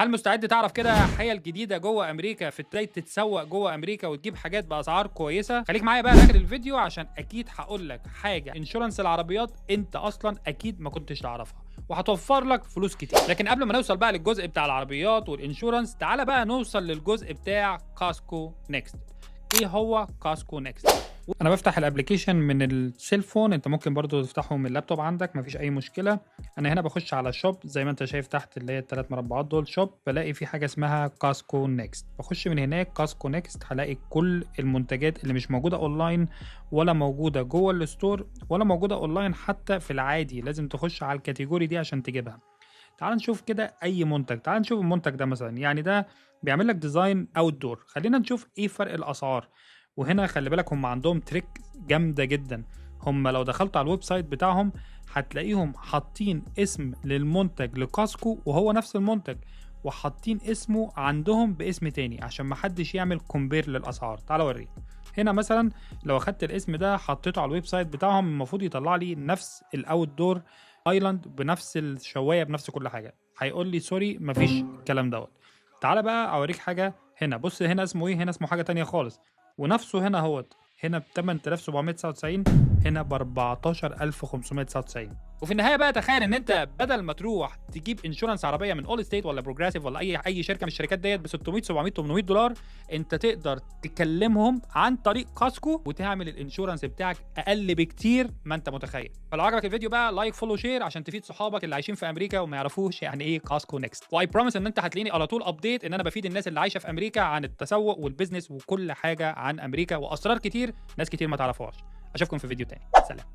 هل مستعد تعرف كده حيل جديدة جوه أمريكا في ازاي تتسوق جوه أمريكا وتجيب حاجات بأسعار كويسة؟ خليك معايا بقى لآخر الفيديو عشان أكيد هقول لك حاجة انشورنس العربيات أنت أصلا أكيد ما كنتش تعرفها وهتوفر لك فلوس كتير. لكن قبل ما نوصل بقى للجزء بتاع العربيات والانشورنس، تعالى بقى نوصل للجزء بتاع كاسكو نيكست. ايه هو كاسكو نيكست؟ انا بفتح الابلكيشن من السيلفون، انت ممكن برضو تفتحه من اللابتوب عندك، مفيش اي مشكله. انا هنا بخش على شوب زي ما انت شايف تحت اللي هي الثلاث مربعات دول شوب، بلاقي في حاجه اسمها كاسكو نيكست. بخش من هناك كاسكو نيكست هلاقي كل المنتجات اللي مش موجوده اونلاين ولا موجوده جوه الستور ولا موجوده اونلاين حتى في العادي، لازم تخش على الكاتيجوري دي عشان تجيبها. تعال نشوف كده اي منتج، تعال نشوف المنتج ده مثلا، يعني ده بيعمل لك ديزاين اوت دور. خلينا نشوف ايه فرق الاسعار. وهنا خلي بالك هم عندهم تريك جامده جدا. هم لو دخلت على الويب سايت بتاعهم هتلاقيهم حاطين اسم للمنتج لكاسكو وهو نفس المنتج، وحاطين اسمه عندهم باسم تاني عشان محدش يعمل كومبير للاسعار. تعال اوريك. هنا مثلا لو اخدت الاسم ده حطيته على الويب سايت بتاعهم المفروض يطلع لي نفس الاوت دور ايلاند بنفس الشوايه بنفس كل حاجه. هيقول لي سوري مفيش الكلام دوت. تعالى بقى اوريك حاجه. هنا بص، هنا اسمه ايه؟ هنا اسمه حاجه تانية خالص. ونفسه هنا اهوت، هنا ب 8799، هنا ب 14599. وفي النهايه بقى تخيل ان انت بدل ما تروح تجيب انشورنس عربيه من اول ستيت ولا بروجريسيف ولا اي شركه من الشركات ديت ب 600 700 $800، انت تقدر تكلمهم عن طريق كاسكو وتعمل الانشورنس بتاعك اقل بكتير ما انت متخيل. فلو عجبك الفيديو بقى لايك فولو شير عشان تفيد صحابك اللي عايشين في امريكا وما يعرفوش يعني ايه كاسكو نيكست. واي بروميس ان انت هتلاقيني على طول ابديت ان انا بفيد الناس اللي عايشه في امريكا عن التسوق والبيزنس وكل حاجه عن امريكا واسرار كتير ناس كتير ما تعرفوهاش. اشوفكم في فيديو تاني، سلام.